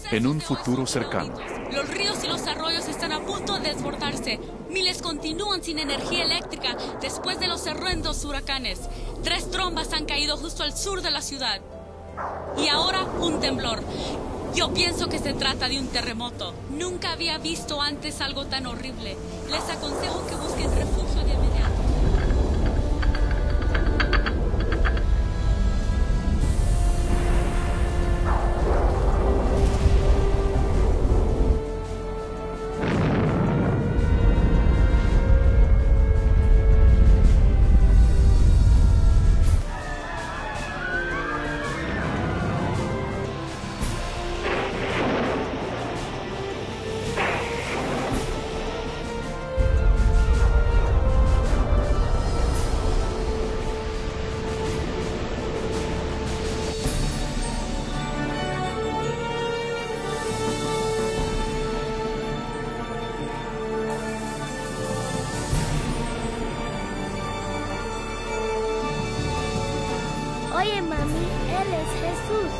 En un futuro cercano. Los ríos y los arroyos están a punto de desbordarse. Miles continúan sin energía eléctrica después de los horrendos huracanes. 3 trombas han caído justo al sur de la ciudad. Y ahora un temblor. Yo pienso que se trata de un terremoto. Nunca había visto antes algo tan horrible. Les aconsejo que busquen refugio de inmediato. Oye, mami, Él es Jesús.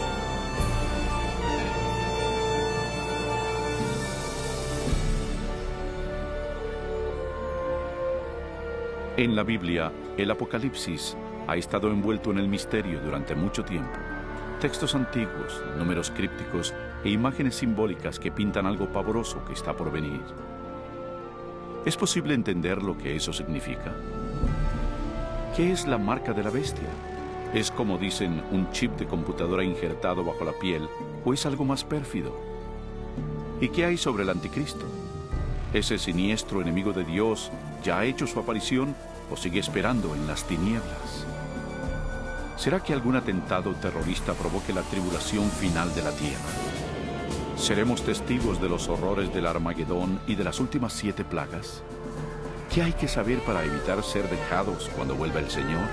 En la Biblia, el Apocalipsis ha estado envuelto en el misterio durante mucho tiempo. Textos antiguos, números crípticos e imágenes simbólicas que pintan algo pavoroso que está por venir. ¿Es posible entender lo que eso significa? ¿Qué es la marca de la bestia? ¿Es, como dicen, un chip de computadora injertado bajo la piel o es algo más pérfido? ¿Y qué hay sobre el anticristo? ¿Ese siniestro enemigo de Dios ya ha hecho su aparición o sigue esperando en las tinieblas? ¿Será que algún atentado terrorista provoque la tribulación final de la tierra? ¿Seremos testigos de los horrores del Armagedón y de las últimas 7 plagas? ¿Qué hay que saber para evitar ser dejados cuando vuelva el Señor?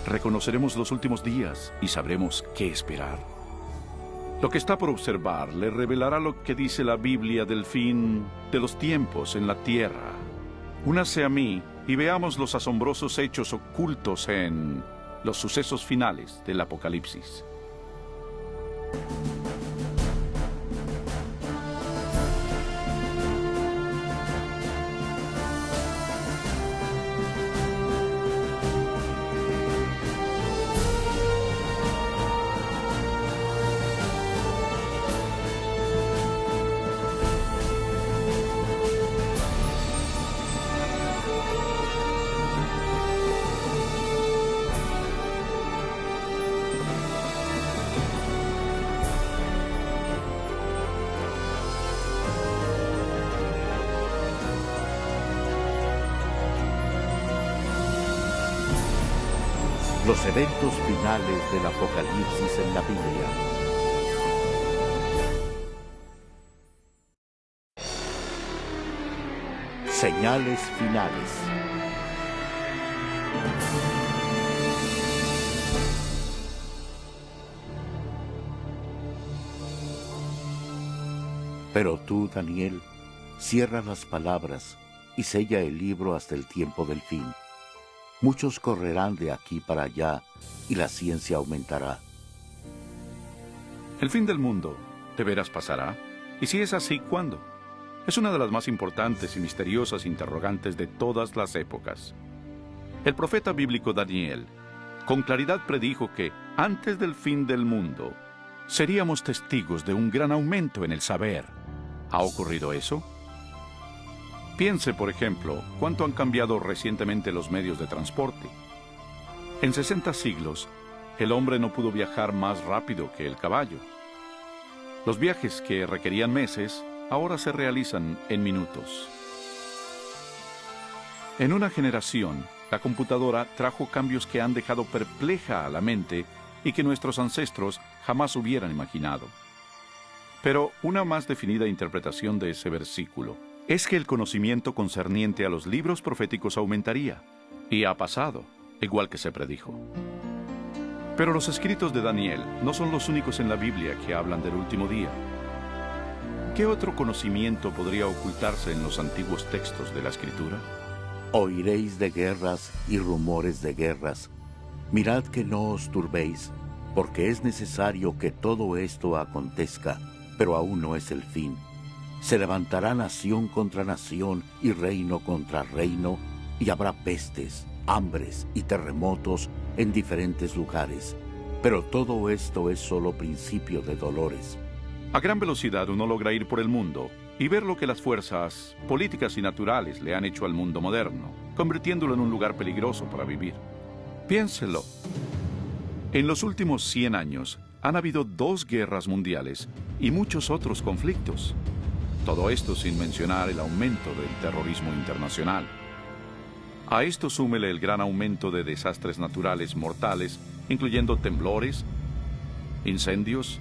Reconoceremos los últimos días y sabremos qué esperar. Lo que está por observar le revelará lo que dice la Biblia del fin de los tiempos en la tierra. Únase a mí y veamos los asombrosos hechos ocultos en los sucesos finales del Apocalipsis. Los eventos finales del Apocalipsis en la Biblia. Señales finales. Pero tú, Daniel, cierra las palabras y sella el libro hasta el tiempo del fin. Muchos correrán de aquí para allá y la ciencia aumentará. ¿El fin del mundo de veras pasará? Y si es así, ¿cuándo? Es una de las más importantes y misteriosas interrogantes de todas las épocas. El profeta bíblico Daniel con claridad predijo que antes del fin del mundo seríamos testigos de un gran aumento en el saber. ¿Ha ocurrido eso? Piense, por ejemplo, cuánto han cambiado recientemente los medios de transporte. En 60 siglos, el hombre no pudo viajar más rápido que el caballo. Los viajes que requerían meses, ahora se realizan en minutos. En una generación, la computadora trajo cambios que han dejado perpleja a la mente y que nuestros ancestros jamás hubieran imaginado. Pero una más definida interpretación de ese versículo es que el conocimiento concerniente a los libros proféticos aumentaría, y ha pasado, igual que se predijo. Pero los escritos de Daniel no son los únicos en la Biblia que hablan del último día. ¿Qué otro conocimiento podría ocultarse en los antiguos textos de la Escritura? Oiréis de guerras y rumores de guerras. Mirad que no os turbéis, porque es necesario que todo esto acontezca, pero aún no es el fin. Se levantará nación contra nación y reino contra reino, y habrá pestes, hambres y terremotos en diferentes lugares. Pero todo esto es solo principio de dolores. A gran velocidad uno logra ir por el mundo y ver lo que las fuerzas políticas y naturales le han hecho al mundo moderno, convirtiéndolo en un lugar peligroso para vivir. Piénselo. En los últimos 100 años han habido 2 guerras mundiales y muchos otros conflictos. Todo esto sin mencionar el aumento del terrorismo internacional. A esto súmele el gran aumento de desastres naturales mortales, incluyendo temblores, incendios,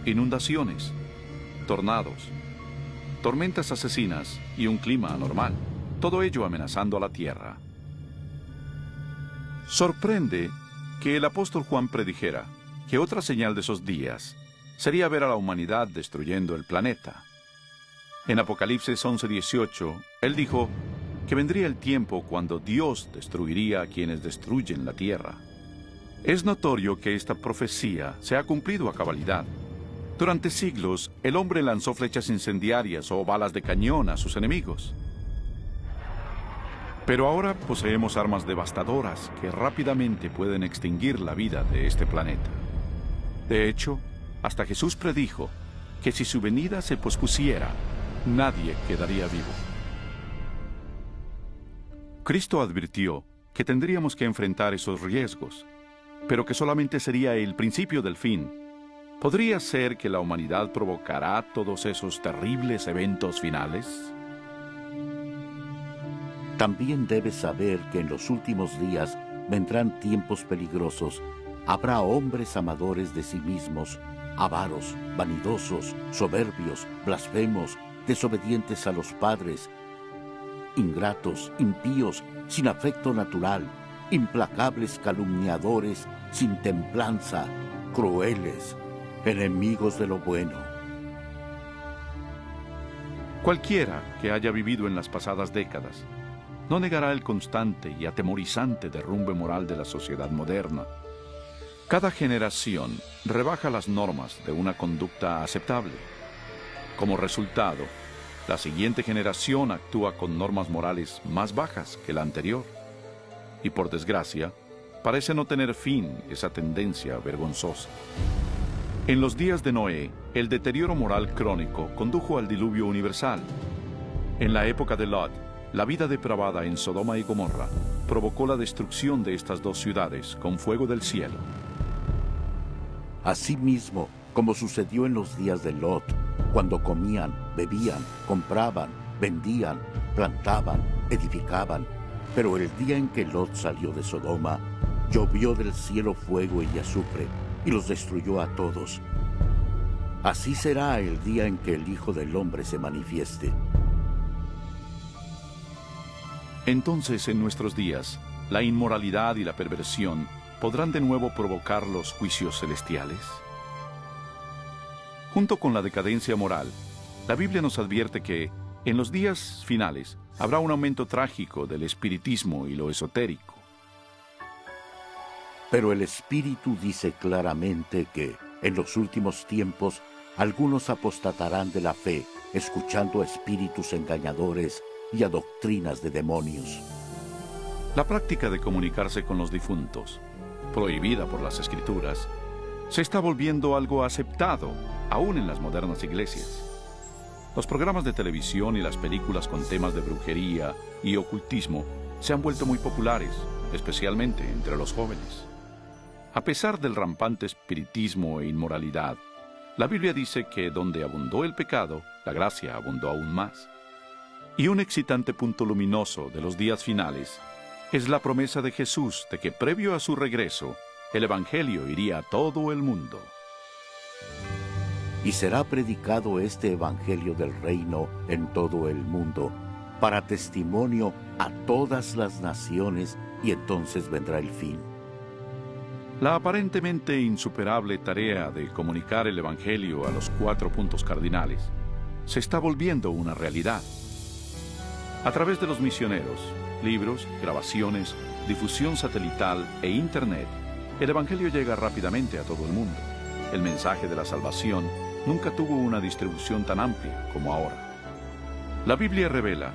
inundaciones, tornados, tormentas asesinas y un clima anormal, todo ello amenazando a la Tierra. Sorprende que el apóstol Juan predijera que otra señal de esos días sería ver a la humanidad destruyendo el planeta. En Apocalipsis 11:18, él dijo que vendría el tiempo cuando Dios destruiría a quienes destruyen la tierra. Es notorio que esta profecía se ha cumplido a cabalidad. Durante siglos, el hombre lanzó flechas incendiarias o balas de cañón a sus enemigos. Pero ahora poseemos armas devastadoras que rápidamente pueden extinguir la vida de este planeta. De hecho, hasta Jesús predijo que si su venida se pospusiera, nadie quedaría vivo. Cristo advirtió que tendríamos que enfrentar esos riesgos, pero que solamente sería el principio del fin. ¿Podría ser que la humanidad provocará todos esos terribles eventos finales? También debes saber que en los últimos días vendrán tiempos peligrosos. Habrá hombres amadores de sí mismos, avaros, vanidosos, soberbios, blasfemos, desobedientes a los padres, ingratos, impíos, sin afecto natural, implacables calumniadores, sin templanza, crueles, enemigos de lo bueno. Cualquiera que haya vivido en las pasadas décadas no negará el constante y atemorizante derrumbe moral de la sociedad moderna. Cada generación rebaja las normas de una conducta aceptable. Como resultado, la siguiente generación actúa con normas morales más bajas que la anterior. Y por desgracia, parece no tener fin esa tendencia vergonzosa. En los días de Noé, el deterioro moral crónico condujo al diluvio universal. En la época de Lot, la vida depravada en Sodoma y Gomorra provocó la destrucción de estas 2 ciudades con fuego del cielo. Asimismo, como sucedió en los días de Lot, cuando comían, bebían, compraban, vendían, plantaban, edificaban. Pero el día en que Lot salió de Sodoma, llovió del cielo fuego y azufre, y los destruyó a todos. Así será el día en que el Hijo del Hombre se manifieste. Entonces, en nuestros días, la inmoralidad y la perversión podrán de nuevo provocar los juicios celestiales. Junto con la decadencia moral, la Biblia nos advierte que, en los días finales, habrá un aumento trágico del espiritismo y lo esotérico. Pero el Espíritu dice claramente que, en los últimos tiempos, algunos apostatarán de la fe, escuchando a espíritus engañadores y a doctrinas de demonios. La práctica de comunicarse con los difuntos, prohibida por las Escrituras, se está volviendo algo aceptado, aún en las modernas iglesias. Los programas de televisión y las películas con temas de brujería y ocultismo se han vuelto muy populares, especialmente entre los jóvenes. A pesar del rampante espiritismo e inmoralidad, la Biblia dice que donde abundó el pecado, la gracia abundó aún más. Y un excitante punto luminoso de los días finales es la promesa de Jesús de que previo a su regreso, el Evangelio iría a todo el mundo. Y será predicado este Evangelio del reino en todo el mundo, para testimonio a todas las naciones, y entonces vendrá el fin. La aparentemente insuperable tarea de comunicar el Evangelio a los 4 puntos cardinales se está volviendo una realidad. A través de los misioneros, libros, grabaciones, difusión satelital e Internet, El Evangelio llega rápidamente a todo el mundo. El mensaje de la salvación nunca tuvo una distribución tan amplia como ahora. La Biblia revela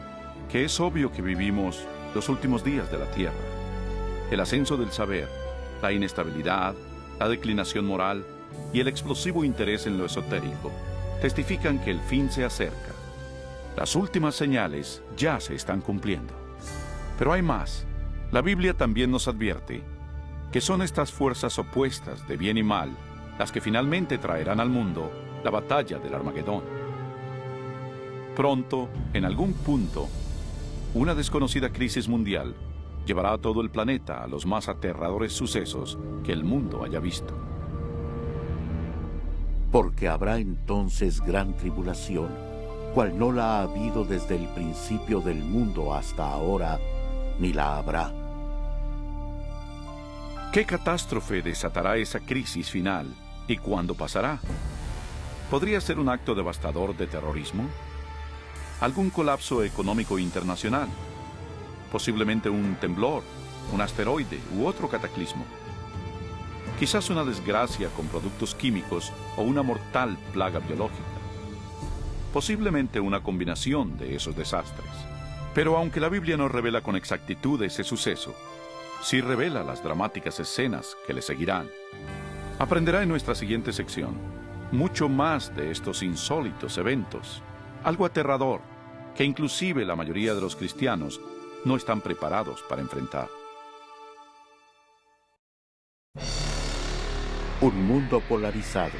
que es obvio que vivimos los últimos días de la tierra. El ascenso del saber, la inestabilidad, la declinación moral y el explosivo interés en lo esotérico testifican que el fin se acerca. Las últimas señales ya se están cumpliendo. Pero hay más. La Biblia también nos advierte que son estas fuerzas opuestas de bien y mal las que finalmente traerán al mundo la batalla del Armagedón. Pronto, en algún punto, una desconocida crisis mundial llevará a todo el planeta a los más aterradores sucesos que el mundo haya visto. Porque habrá entonces gran tribulación, cual no la ha habido desde el principio del mundo hasta ahora, ni la habrá. ¿Qué catástrofe desatará esa crisis final y cuándo pasará? ¿Podría ser un acto devastador de terrorismo? ¿Algún colapso económico internacional? Posiblemente un temblor, un asteroide u otro cataclismo. Quizás una desgracia con productos químicos o una mortal plaga biológica. Posiblemente una combinación de esos desastres. Pero aunque la Biblia no revela con exactitud ese suceso, sí revela las dramáticas escenas que le seguirán. Aprenderá en nuestra siguiente sección mucho más de estos insólitos eventos, algo aterrador que inclusive la mayoría de los cristianos no están preparados para enfrentar. Un mundo polarizado.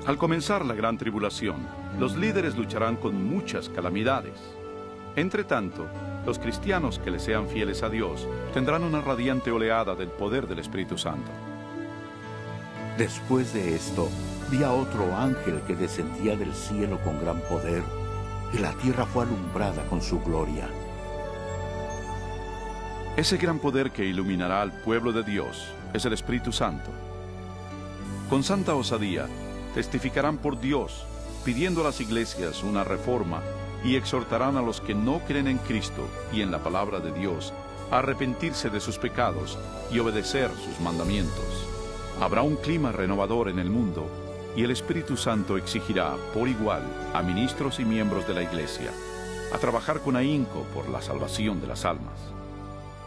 Al comenzar la gran tribulación, los líderes lucharán con muchas calamidades. Entre tanto, los cristianos que le sean fieles a Dios tendrán una radiante oleada del poder del Espíritu Santo. Después de esto, vi a otro ángel que descendía del cielo con gran poder, y la tierra fue alumbrada con su gloria. Ese gran poder que iluminará al pueblo de Dios es el Espíritu Santo. Con santa osadía, testificarán por Dios, pidiendo a las iglesias una reforma y exhortarán a los que no creen en Cristo y en la palabra de Dios a arrepentirse de sus pecados y obedecer sus mandamientos. Habrá un clima renovador en el mundo y el Espíritu Santo exigirá por igual a ministros y miembros de la iglesia a trabajar con ahínco por la salvación de las almas.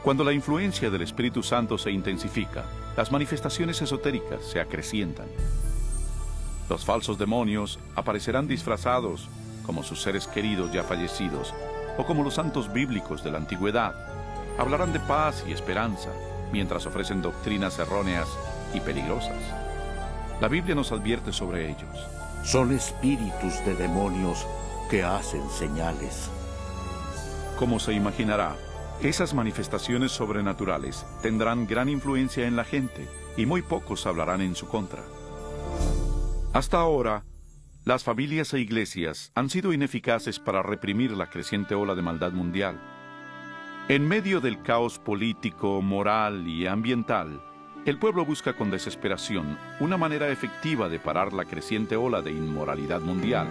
Cuando la influencia del Espíritu Santo se intensifica, las manifestaciones esotéricas se acrecientan. Los falsos demonios aparecerán disfrazados como sus seres queridos ya fallecidos o como los santos bíblicos de la antigüedad. Hablarán de paz y esperanza mientras ofrecen doctrinas erróneas y peligrosas. La Biblia nos advierte sobre ellos. Son espíritus de demonios que hacen señales. Como se imaginará, esas manifestaciones sobrenaturales tendrán gran influencia en la gente y muy pocos hablarán en su contra. Hasta ahora, las familias e iglesias han sido ineficaces para reprimir la creciente ola de maldad mundial. En medio del caos político, moral y ambiental, el pueblo busca con desesperación una manera efectiva de parar la creciente ola de inmoralidad mundial.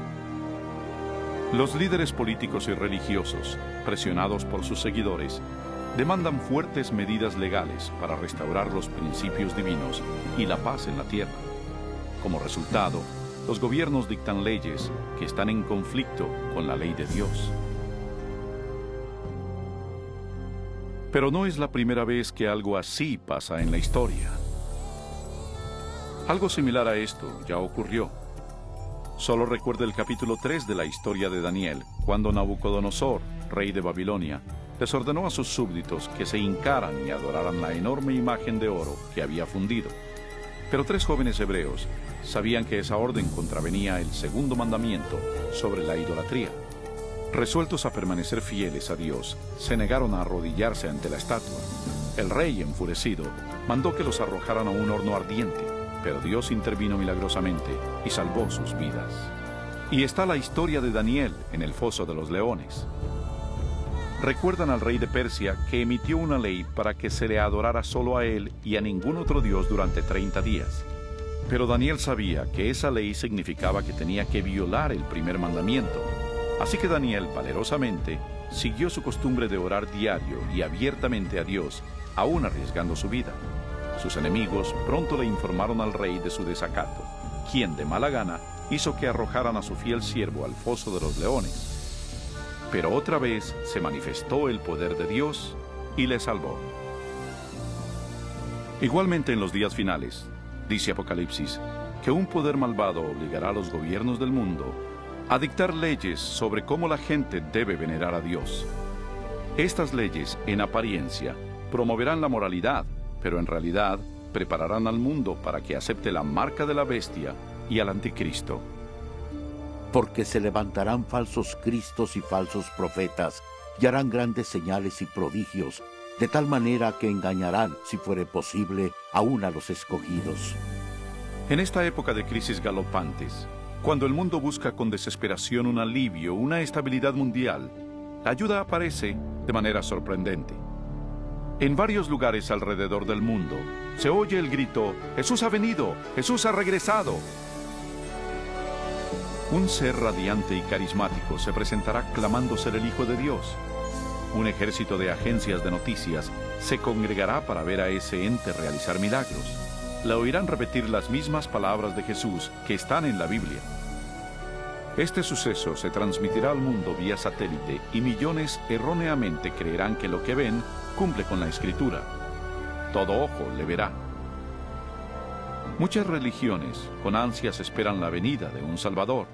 Los líderes políticos y religiosos, presionados por sus seguidores, demandan fuertes medidas legales para restaurar los principios divinos y la paz en la tierra. Como resultado, los gobiernos dictan leyes que están en conflicto con la ley de Dios. Pero no es la primera vez que algo así pasa en la historia. Algo similar a esto ya ocurrió. Solo recuerda el capítulo 3 de la historia de Daniel, cuando Nabucodonosor, rey de Babilonia, les ordenó a sus súbditos que se hincaran y adoraran la enorme imagen de oro que había fundido. Pero 3 jóvenes hebreos sabían que esa orden contravenía el segundo mandamiento sobre la idolatría. Resueltos a permanecer fieles a Dios, se negaron a arrodillarse ante la estatua. El rey, enfurecido, mandó que los arrojaran a un horno ardiente, pero Dios intervino milagrosamente y salvó sus vidas. Y está la historia de Daniel en el foso de los leones. Recuerdan al rey de Persia que emitió una ley para que se le adorara solo a él y a ningún otro dios durante 30 días. Pero Daniel sabía que esa ley significaba que tenía que violar el primer mandamiento. Así que Daniel, valerosamente, siguió su costumbre de orar diario y abiertamente a Dios, aún arriesgando su vida. Sus enemigos pronto le informaron al rey de su desacato, quien de mala gana hizo que arrojaran a su fiel siervo al foso de los leones. Pero otra vez se manifestó el poder de Dios y le salvó. Igualmente en los días finales, dice Apocalipsis, que un poder malvado obligará a los gobiernos del mundo a dictar leyes sobre cómo la gente debe venerar a Dios. Estas leyes, en apariencia, promoverán la moralidad, pero en realidad prepararán al mundo para que acepte la marca de la bestia y al anticristo. Porque se levantarán falsos cristos y falsos profetas, y harán grandes señales y prodigios, de tal manera que engañarán, si fuere posible, aún a los escogidos. En esta época de crisis galopantes, cuando el mundo busca con desesperación un alivio, una estabilidad mundial, la ayuda aparece de manera sorprendente. En varios lugares alrededor del mundo se oye el grito: ¡Jesús ha venido! ¡Jesús ha regresado! Un ser radiante y carismático se presentará clamando ser el Hijo de Dios. Un ejército de agencias de noticias se congregará para ver a ese ente realizar milagros. La oirán repetir las mismas palabras de Jesús que están en la Biblia. Este suceso se transmitirá al mundo vía satélite y millones erróneamente creerán que lo que ven cumple con la Escritura. Todo ojo le verá. Muchas religiones con ansias esperan la venida de un Salvador,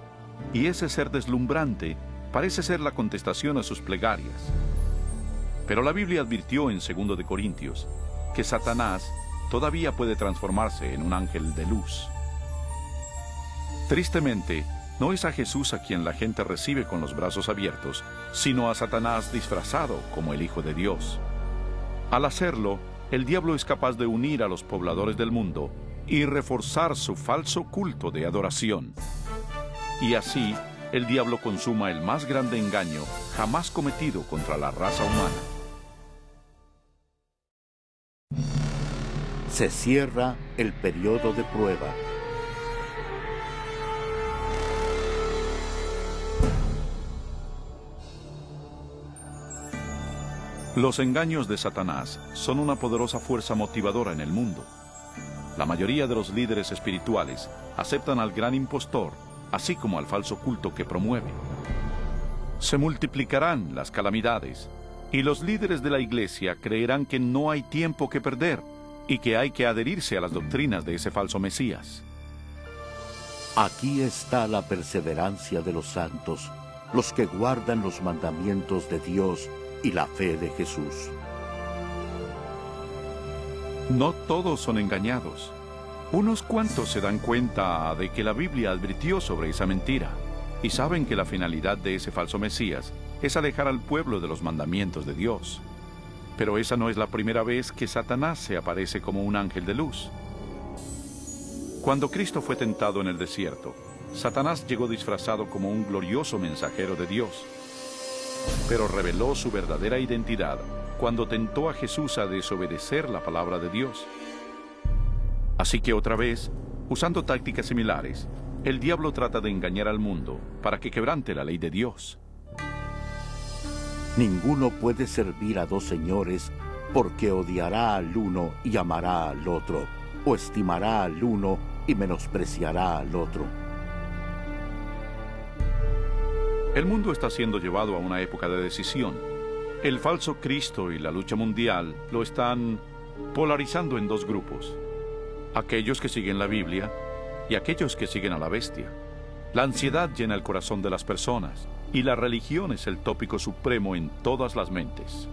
y ese ser deslumbrante parece ser la contestación a sus plegarias. Pero la Biblia advirtió en 2 de Corintios que Satanás todavía puede transformarse en un ángel de luz. Tristemente, no es a Jesús a quien la gente recibe con los brazos abiertos, sino a Satanás disfrazado como el Hijo de Dios. Al hacerlo, el diablo es capaz de unir a los pobladores del mundo y reforzar su falso culto de adoración. Y así, el diablo consuma el más grande engaño jamás cometido contra la raza humana. Se cierra el periodo de prueba. Los engaños de Satanás son una poderosa fuerza motivadora en el mundo. La mayoría de los líderes espirituales aceptan al gran impostor, así como al falso culto que promueve. Se multiplicarán las calamidades, y los líderes de la iglesia creerán que no hay tiempo que perder y que hay que adherirse a las doctrinas de ese falso Mesías. Aquí está la perseverancia de los santos, los que guardan los mandamientos de Dios y la fe de Jesús. No todos son engañados. Unos cuantos se dan cuenta de que la Biblia advirtió sobre esa mentira y saben que la finalidad de ese falso Mesías es alejar al pueblo de los mandamientos de Dios. Pero esa no es la primera vez que Satanás se aparece como un ángel de luz. Cuando Cristo fue tentado en el desierto, Satanás llegó disfrazado como un glorioso mensajero de Dios, pero reveló su verdadera identidad cuando tentó a Jesús a desobedecer la palabra de Dios. Así que otra vez, usando tácticas similares, el diablo trata de engañar al mundo para que quebrante la ley de Dios. Ninguno puede servir a dos señores, porque odiará al uno y amará al otro, o estimará al uno y menospreciará al otro. El mundo está siendo llevado a una época de decisión. El falso Cristo y la lucha mundial lo están polarizando en dos grupos: aquellos que siguen la Biblia y aquellos que siguen a la bestia. La ansiedad llena el corazón de las personas y la religión es el tópico supremo en todas las mentes.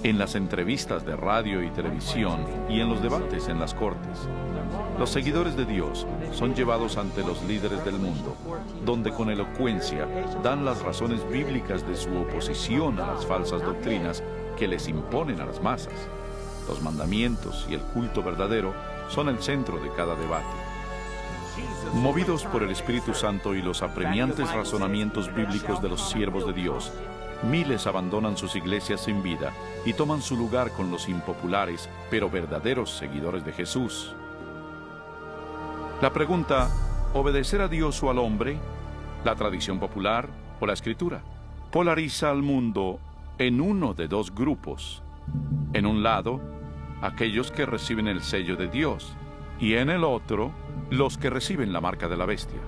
En las entrevistas de radio y televisión y en los debates en las cortes, los seguidores de Dios son llevados ante los líderes del mundo, donde con elocuencia dan las razones bíblicas de su oposición a las falsas doctrinas que les imponen a las masas. Los mandamientos y el culto verdadero son el centro de cada debate. Movidos por el Espíritu Santo y los apremiantes razonamientos bíblicos de los siervos de Dios, miles abandonan sus iglesias sin vida y toman su lugar con los impopulares, pero verdaderos seguidores de Jesús. La pregunta, ¿obedecer a Dios o al hombre? ¿La tradición popular o la escritura? Polariza al mundo en uno de dos grupos. En un lado, aquellos que reciben el sello de Dios, y en el otro, los que reciben la marca de la bestia.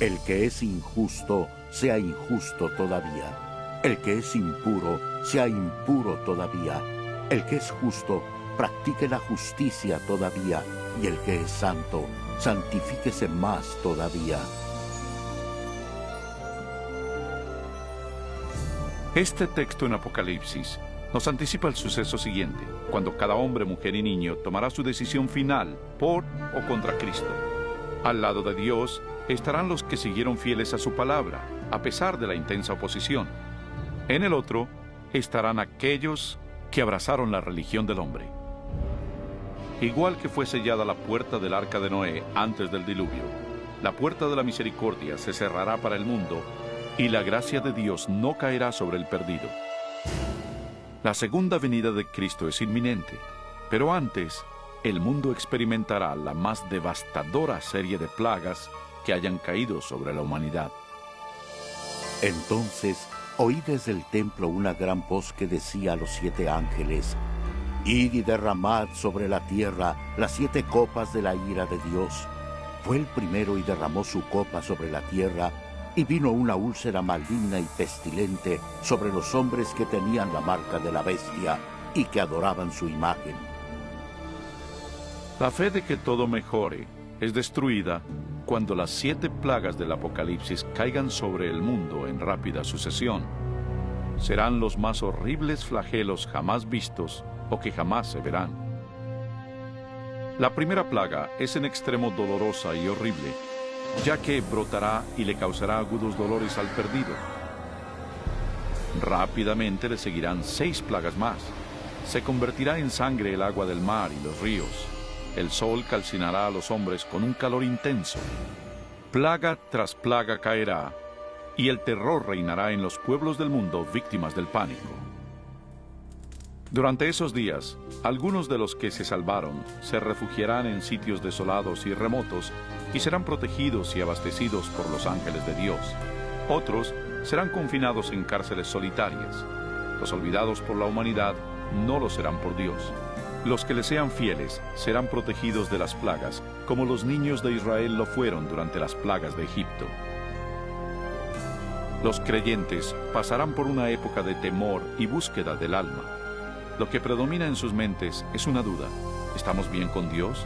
El que es injusto, sea injusto todavía. El que es impuro, sea impuro todavía. El que es justo, practique la justicia todavía. Y el que es santo, santifíquese más todavía. Este texto en Apocalipsis nos anticipa el suceso siguiente, cuando cada hombre, mujer y niño tomará su decisión final por o contra Cristo. Al lado de Dios estarán los que siguieron fieles a su palabra, a pesar de la intensa oposición. En el otro estarán aquellos que abrazaron la religión del hombre. Igual que fue sellada la puerta del arca de Noé antes del diluvio, la puerta de la misericordia se cerrará para el mundo y la gracia de Dios no caerá sobre el perdido. La segunda venida de Cristo es inminente, pero antes, el mundo experimentará la más devastadora serie de plagas que hayan caído sobre la humanidad. Entonces oí desde el templo una gran voz que decía a los 7 ángeles: Id y derramad sobre la tierra las 7 copas de la ira de Dios. Fue el primero y derramó su copa sobre la tierra, y vino una úlcera maligna y pestilente sobre los hombres que tenían la marca de la bestia y que adoraban su imagen. La fe de que todo mejore es destruida cuando las 7 plagas del Apocalipsis caigan sobre el mundo en rápida sucesión. Serán los más horribles flagelos jamás vistos o que jamás se verán. La primera plaga es en extremo dolorosa y horrible, ya que brotará y le causará agudos dolores al perdido. Rápidamente le seguirán 6 plagas más. Se convertirá en sangre el agua del mar y los ríos. El sol calcinará a los hombres con un calor intenso. Plaga tras plaga caerá, y el terror reinará en los pueblos del mundo víctimas del pánico. Durante esos días, algunos de los que se salvaron se refugiarán en sitios desolados y remotos y serán protegidos y abastecidos por los ángeles de Dios. Otros serán confinados en cárceles solitarias. Los olvidados por la humanidad no lo serán por Dios. Los que le sean fieles serán protegidos de las plagas, como los niños de Israel lo fueron durante las plagas de Egipto. Los creyentes pasarán por una época de temor y búsqueda del alma. Lo que predomina en sus mentes es una duda: ¿estamos bien con Dios?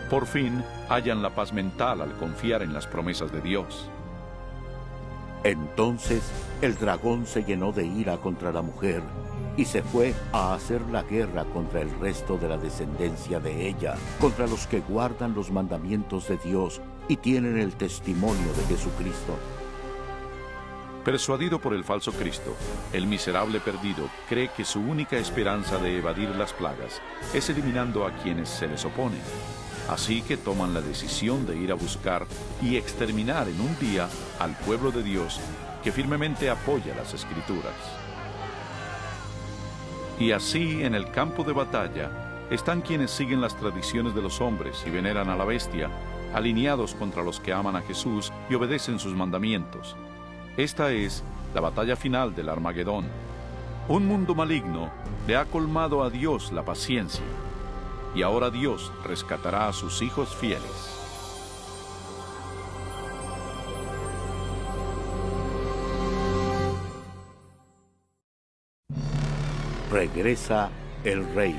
Por fin, hallan la paz mental al confiar en las promesas de Dios. Entonces el dragón se llenó de ira contra la mujer y se fue a hacer la guerra contra el resto de la descendencia de ella, contra los que guardan los mandamientos de Dios y tienen el testimonio de Jesucristo. Persuadido por el falso Cristo, el miserable perdido cree que su única esperanza de evadir las plagas es eliminando a quienes se les oponen. Así que toman la decisión de ir a buscar y exterminar en un día al pueblo de Dios que firmemente apoya las Escrituras. Y así, en el campo de batalla, están quienes siguen las tradiciones de los hombres y veneran a la bestia, alineados contra los que aman a Jesús y obedecen sus mandamientos. Esta es la batalla final del Armagedón. Un mundo maligno le ha colmado a Dios la paciencia, y ahora Dios rescatará a sus hijos fieles. Regresa el rey.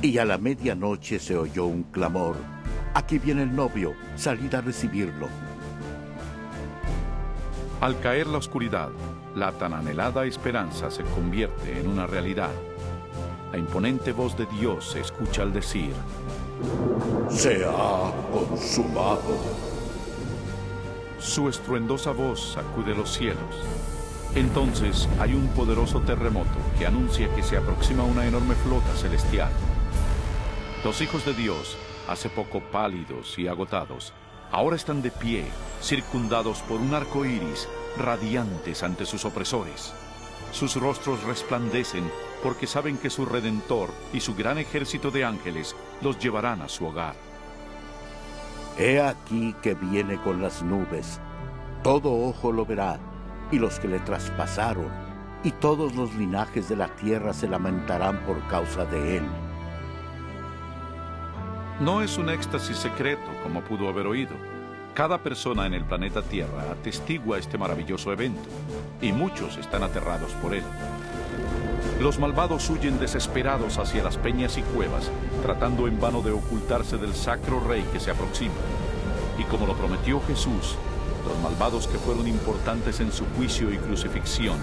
Y a la medianoche se oyó un clamor: «Aquí viene el novio, salid a recibirlo». Al caer la oscuridad, la tan anhelada esperanza se convierte en una realidad. La imponente voz de Dios se escucha al decir: «Se ha consumado». Su estruendosa voz sacude los cielos. Entonces hay un poderoso terremoto que anuncia que se aproxima una enorme flota celestial. Los hijos de Dios, hace poco pálidos y agotados, ahora están de pie, circundados por un arco iris radiantes ante sus opresores. Sus rostros resplandecen porque saben que su Redentor y su gran ejército de ángeles los llevarán a su hogar. He aquí que viene con las nubes. Todo ojo lo verá, y los que le traspasaron, y todos los linajes de la tierra se lamentarán por causa de él. No es un éxtasis secreto, como pudo haber oído. Cada persona en el planeta Tierra atestigua este maravilloso evento, y muchos están aterrados por él. Los malvados huyen desesperados hacia las peñas y cuevas, tratando en vano de ocultarse del sacro rey que se aproxima. Y como lo prometió Jesús, los malvados que fueron importantes en su juicio y crucifixión,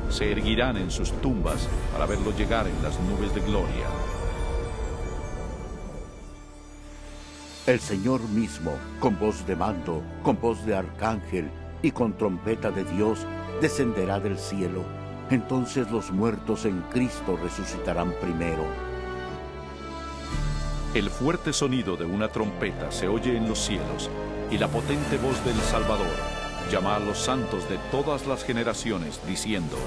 se erguirán en sus tumbas para verlo llegar en las nubes de gloria. El Señor mismo, con voz de mando, con voz de arcángel y con trompeta de Dios, descenderá del cielo. Entonces los muertos en Cristo resucitarán primero. El fuerte sonido de una trompeta se oye en los cielos, y la potente voz del Salvador llama a los santos de todas las generaciones, diciendo: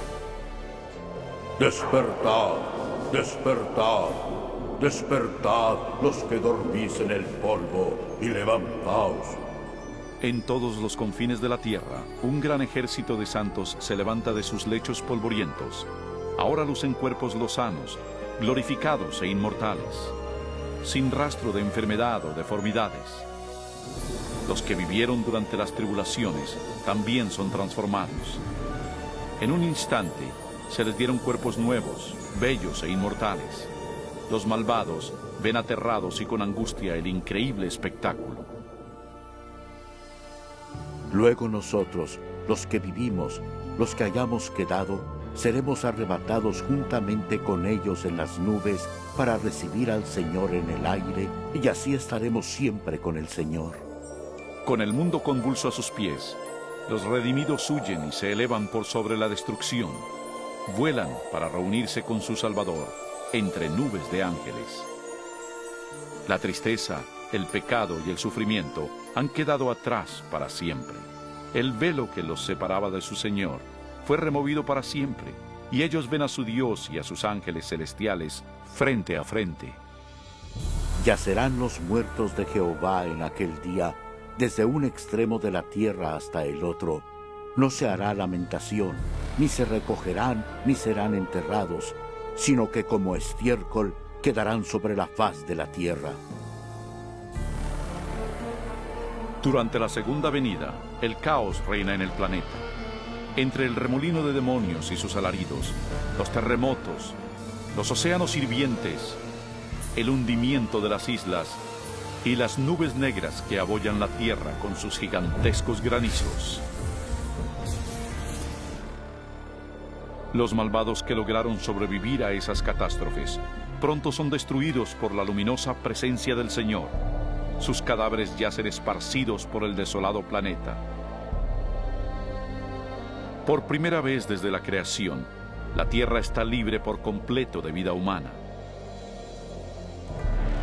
Despertad, despertad, despertad los que dormís en el polvo, y levantaos. En todos los confines de la tierra, un gran ejército de santos se levanta de sus lechos polvorientos. Ahora lucen cuerpos lozanos, glorificados e inmortales, sin rastro de enfermedad o deformidades. Los que vivieron durante las tribulaciones también son transformados. En un instante se les dieron cuerpos nuevos, bellos e inmortales. Los malvados ven aterrados y con angustia el increíble espectáculo. Luego nosotros, los que vivimos, los que hayamos quedado, seremos arrebatados juntamente con ellos en las nubes para recibir al Señor en el aire, y así estaremos siempre con el Señor. Con el mundo convulso a sus pies, los redimidos huyen y se elevan por sobre la destrucción. Vuelan para reunirse con su Salvador entre nubes de ángeles. La tristeza, el pecado y el sufrimiento han quedado atrás para siempre. El velo que los separaba de su Señor fue removido para siempre, y ellos ven a su Dios y a sus ángeles celestiales frente a frente. Yacerán los muertos de Jehová en aquel día, desde un extremo de la tierra hasta el otro. No se hará lamentación, ni se recogerán, ni serán enterrados, sino que como estiércol quedarán sobre la faz de la tierra. Durante la segunda venida, el caos reina en el planeta. Entre el remolino de demonios y sus alaridos, los terremotos, los océanos hirvientes, el hundimiento de las islas y las nubes negras que abollan la tierra con sus gigantescos granizos. Los malvados que lograron sobrevivir a esas catástrofes pronto son destruidos por la luminosa presencia del Señor. Sus cadáveres yacen esparcidos por el desolado planeta. Por primera vez desde la creación, la Tierra está libre por completo de vida humana.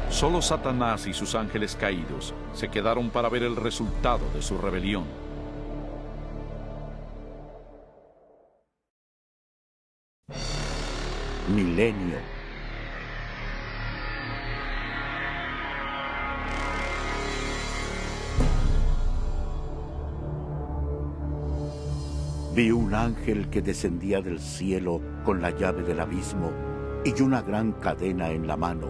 Solo Satanás y sus ángeles caídos se quedaron para ver el resultado de su rebelión. Milenio. Vi un ángel que descendía del cielo con la llave del abismo y una gran cadena en la mano.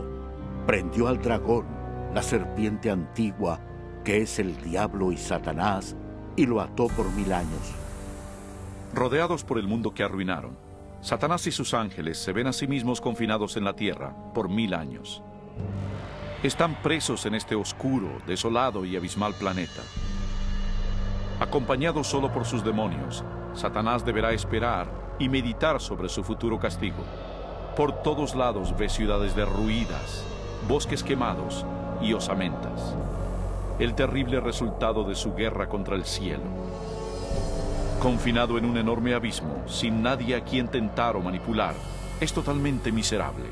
Prendió al dragón, la serpiente antigua, que es el diablo y Satanás, y lo ató por 1000 años. Rodeados por el mundo que arruinaron, Satanás y sus ángeles se ven a sí mismos confinados en la tierra por 1000 años. Están presos en este oscuro, desolado y abismal planeta. Acompañado solo por sus demonios, Satanás deberá esperar y meditar sobre su futuro castigo. Por todos lados ve ciudades derruidas, bosques quemados y osamentas. El terrible resultado de su guerra contra el cielo. Confinado en un enorme abismo, sin nadie a quien tentar o manipular, es totalmente miserable.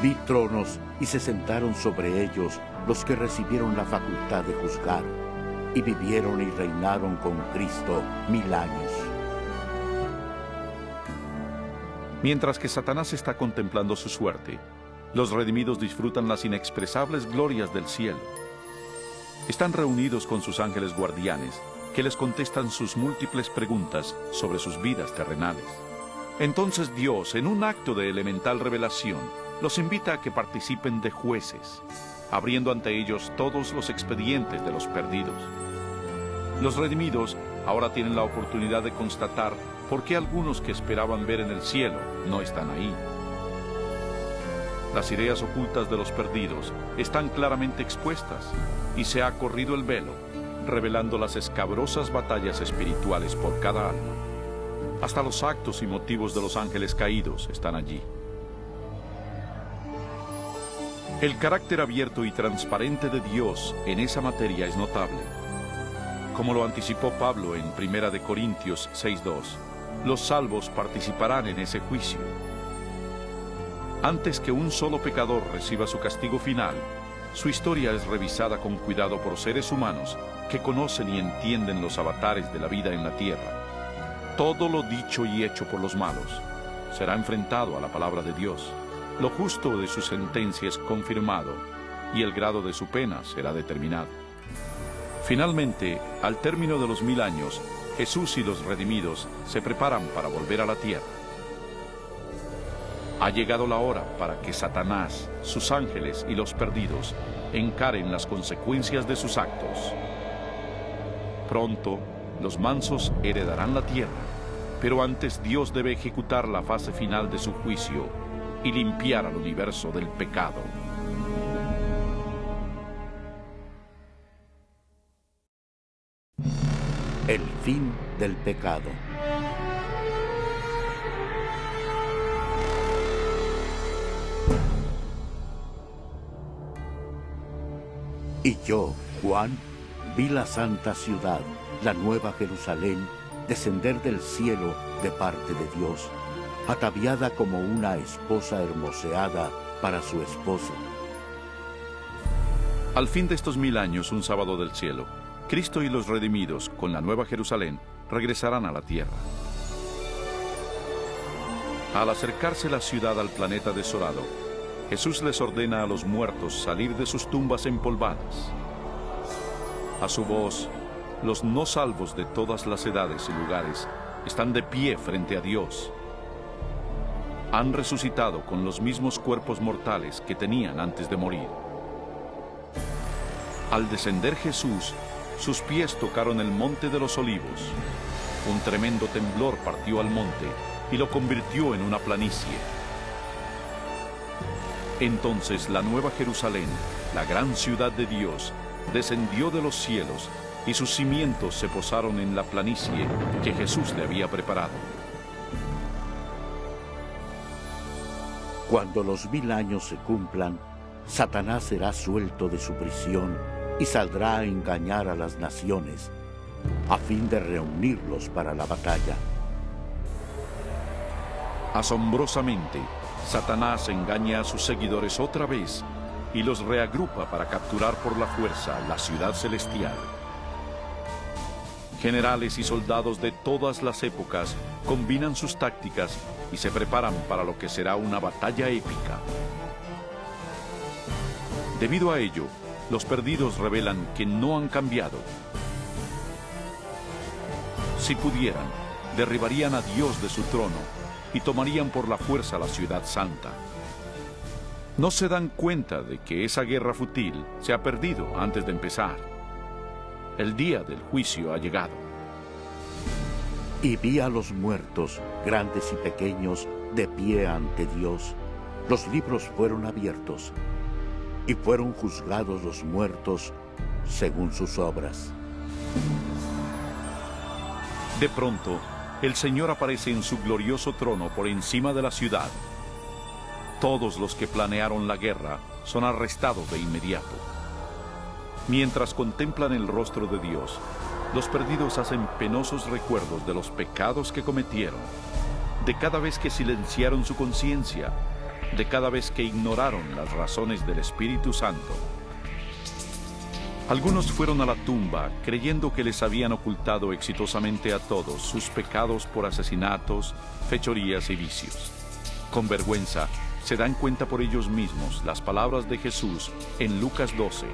Vi tronos y se sentaron sobre ellos los que recibieron la facultad de juzgar, y vivieron y reinaron con Cristo 1000 años. Mientras que Satanás está contemplando su suerte, los redimidos disfrutan las inexpresables glorias del cielo. Están reunidos con sus ángeles guardianes, que les contestan sus múltiples preguntas sobre sus vidas terrenales. Entonces Dios, en un acto de elemental revelación, los invita a que participen de jueces, abriendo ante ellos todos los expedientes de los perdidos. Los redimidos ahora tienen la oportunidad de constatar por qué algunos que esperaban ver en el cielo no están ahí. Las ideas ocultas de los perdidos están claramente expuestas y se ha corrido el velo, revelando las escabrosas batallas espirituales por cada alma. Hasta los actos y motivos de los ángeles caídos están allí. El carácter abierto y transparente de Dios en esa materia es notable. Como lo anticipó Pablo en 1 Corintios 6:2, los salvos participarán en ese juicio. Antes que un solo pecador reciba su castigo final, su historia es revisada con cuidado por seres humanos que conocen y entienden los avatares de la vida en la tierra. Todo lo dicho y hecho por los malos será enfrentado a la palabra de Dios. Lo justo de su sentencia es confirmado y el grado de su pena será determinado. Finalmente, al término de los 1000 años, Jesús y los redimidos se preparan para volver a la tierra. Ha llegado la hora para que Satanás, sus ángeles y los perdidos encaren las consecuencias de sus actos. Pronto, los mansos heredarán la tierra, pero antes Dios debe ejecutar la fase final de su juicio y limpiar al universo del pecado. El fin del pecado. Y yo, Juan, vi la santa ciudad, la nueva Jerusalén, descender del cielo de parte de Dios, ataviada como una esposa hermoseada para su esposo. Al fin de estos 1000 años, un sábado del cielo, Cristo y los redimidos, con la nueva Jerusalén, regresarán a la tierra. Al acercarse la ciudad al planeta desolado, Jesús les ordena a los muertos salir de sus tumbas empolvadas. A su voz, los no salvos de todas las edades y lugares están de pie frente a Dios. Han resucitado con los mismos cuerpos mortales que tenían antes de morir. Al descender Jesús, sus pies tocaron el monte de los olivos. Un tremendo temblor partió al monte y lo convirtió en una planicie. Entonces la nueva Jerusalén, la gran ciudad de Dios, descendió de los cielos y sus cimientos se posaron en la planicie que Jesús le había preparado. Cuando los 1000 años se cumplan, Satanás será suelto de su prisión y saldrá a engañar a las naciones, a fin de reunirlos para la batalla. Asombrosamente, Satanás engaña a sus seguidores otra vez y los reagrupa para capturar por la fuerza la ciudad celestial. Generales y soldados de todas las épocas combinan sus tácticas y se preparan para lo que será una batalla épica. Debido a ello, los perdidos revelan que no han cambiado. Si pudieran, derribarían a Dios de su trono y tomarían por la fuerza la ciudad santa. No se dan cuenta de que esa guerra fútil se ha perdido antes de empezar. El día del juicio ha llegado. Y vi a los muertos, grandes y pequeños, de pie ante Dios. Los libros fueron abiertos, y fueron juzgados los muertos según sus obras. De pronto, el Señor aparece en su glorioso trono por encima de la ciudad. Todos los que planearon la guerra son arrestados de inmediato. Mientras contemplan el rostro de Dios, los perdidos hacen penosos recuerdos de los pecados que cometieron, de cada vez que silenciaron su conciencia de cada vez que ignoraron las razones del Espíritu Santo. Algunos fueron a la tumba creyendo que les habían ocultado exitosamente a todos sus pecados por asesinatos, fechorías y vicios. Con vergüenza, se dan cuenta por ellos mismos las palabras de Jesús en Lucas 12.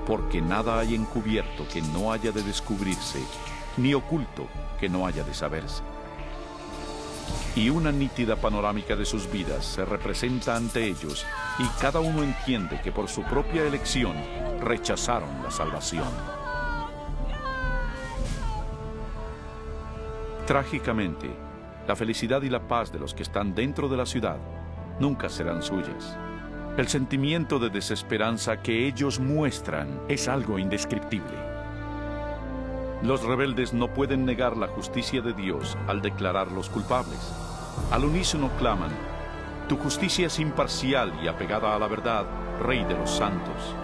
Porque nada hay encubierto que no haya de descubrirse, ni oculto que no haya de saberse. Y una nítida panorámica de sus vidas se representa ante ellos, y cada uno entiende que por su propia elección rechazaron la salvación. Trágicamente, la felicidad y la paz de los que están dentro de la ciudad nunca serán suyas. El sentimiento de desesperanza que ellos muestran es algo indescriptible. Los rebeldes no pueden negar la justicia de Dios al declararlos culpables. Al unísono claman: tu justicia es imparcial y apegada a la verdad, Rey de los santos,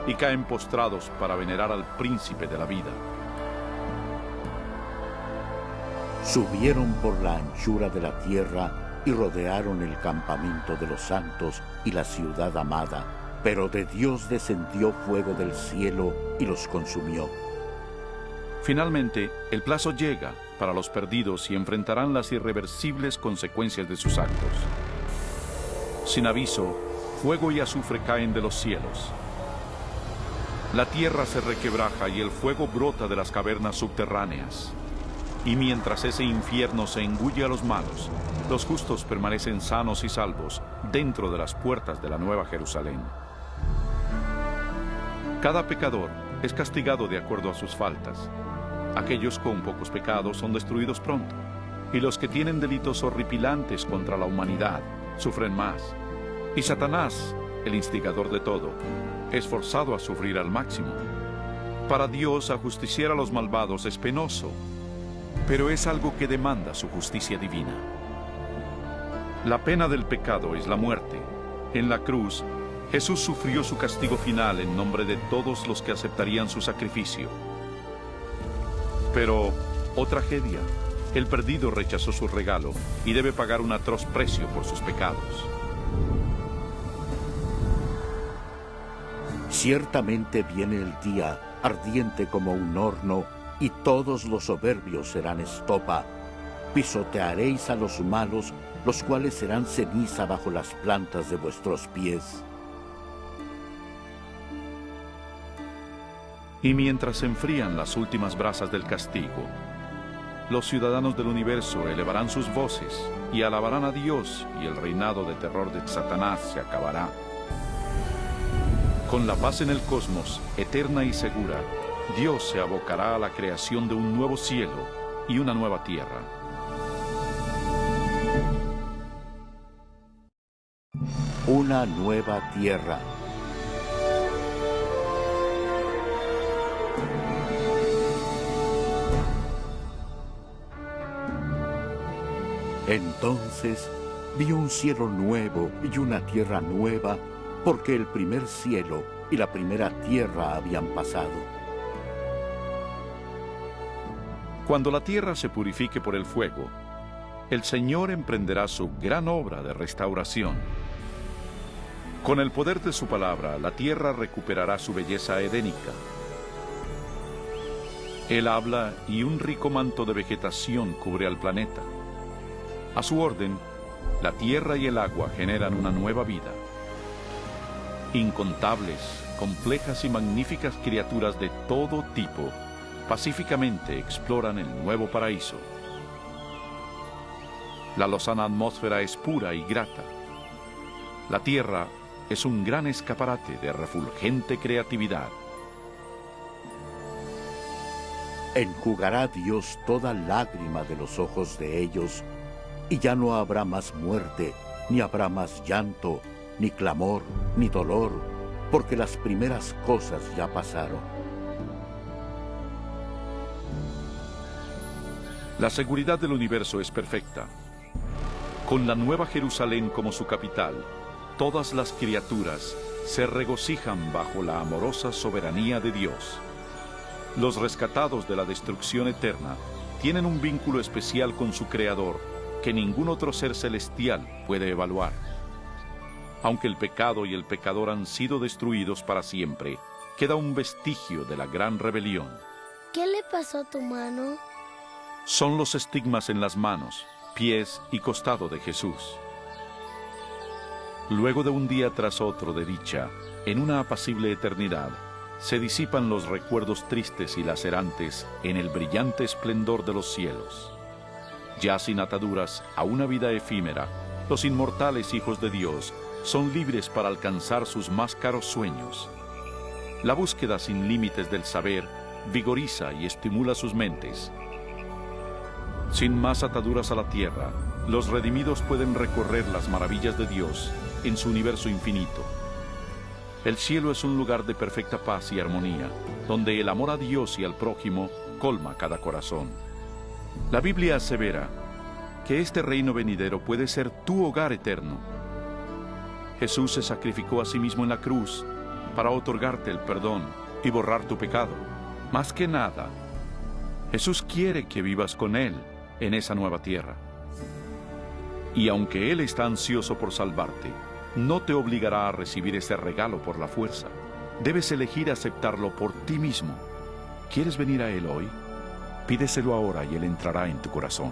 y caen postrados para venerar al príncipe de la vida. Subieron por la anchura de la tierra y rodearon el campamento de los santos y la ciudad amada, pero de Dios descendió fuego del cielo y los consumió. Finalmente, el plazo llega para los perdidos y enfrentarán las irreversibles consecuencias de sus actos. Sin aviso, fuego y azufre caen de los cielos. La tierra se requebraja y el fuego brota de las cavernas subterráneas. Y mientras ese infierno se engulle a los malos, los justos permanecen sanos y salvos dentro de las puertas de la Nueva Jerusalén. Cada pecador es castigado de acuerdo a sus faltas. Aquellos con pocos pecados son destruidos pronto, y los que tienen delitos horripilantes contra la humanidad sufren más. Y Satanás, el instigador de todo, es forzado a sufrir al máximo. Para Dios, ajusticiar a los malvados es penoso, pero es algo que demanda su justicia divina. La pena del pecado es la muerte. En la cruz, Jesús sufrió su castigo final en nombre de todos los que aceptarían su sacrificio. Pero, oh tragedia, el perdido rechazó su regalo y debe pagar un atroz precio por sus pecados. Ciertamente viene el día, ardiente como un horno, y todos los soberbios serán estopa. Pisotearéis a los malos, los cuales serán ceniza bajo las plantas de vuestros pies. Y mientras se enfrían las últimas brasas del castigo, los ciudadanos del universo elevarán sus voces y alabarán a Dios, y el reinado de terror de Satanás se acabará. Con la paz en el cosmos, eterna y segura, Dios se abocará a la creación de un nuevo cielo y una nueva tierra. Una nueva tierra. Entonces vi un cielo nuevo y una tierra nueva, porque el primer cielo y la primera tierra habían pasado. Cuando la tierra se purifique por el fuego, el Señor emprenderá su gran obra de restauración. Con el poder de su palabra, la tierra recuperará su belleza edénica. Él habla y un rico manto de vegetación cubre al planeta. A su orden, la tierra y el agua generan una nueva vida. Incontables, complejas y magníficas criaturas de todo tipo pacíficamente exploran el nuevo paraíso. La lozana atmósfera es pura y grata. La tierra es un gran escaparate de refulgente creatividad. Enjugará Dios toda lágrima de los ojos de ellos, y ya no habrá más muerte, ni habrá más llanto, ni clamor, ni dolor, porque las primeras cosas ya pasaron. La seguridad del universo es perfecta. Con la Nueva Jerusalén como su capital, todas las criaturas se regocijan bajo la amorosa soberanía de Dios. Los rescatados de la destrucción eterna tienen un vínculo especial con su Creador que ningún otro ser celestial puede evaluar. Aunque el pecado y el pecador han sido destruidos para siempre, queda un vestigio de la gran rebelión. ¿Qué le pasó a tu mano? Son los estigmas en las manos, pies y costado de Jesús. Luego de un día tras otro de dicha, en una apacible eternidad, se disipan los recuerdos tristes y lacerantes en el brillante esplendor de los cielos. Ya sin ataduras a una vida efímera, los inmortales hijos de Dios son libres para alcanzar sus más caros sueños. La búsqueda sin límites del saber vigoriza y estimula sus mentes. Sin más ataduras a la tierra, los redimidos pueden recorrer las maravillas de Dios en su universo infinito. El cielo es un lugar de perfecta paz y armonía, donde el amor a Dios y al prójimo colma cada corazón. La Biblia asevera que este reino venidero puede ser tu hogar eterno. Jesús se sacrificó a sí mismo en la cruz para otorgarte el perdón y borrar tu pecado. Más que nada, Jesús quiere que vivas con Él en esa nueva tierra. Y aunque Él está ansioso por salvarte, no te obligará a recibir ese regalo por la fuerza. Debes elegir aceptarlo por ti mismo. ¿Quieres venir a Él hoy? Pídeselo ahora y Él entrará en tu corazón.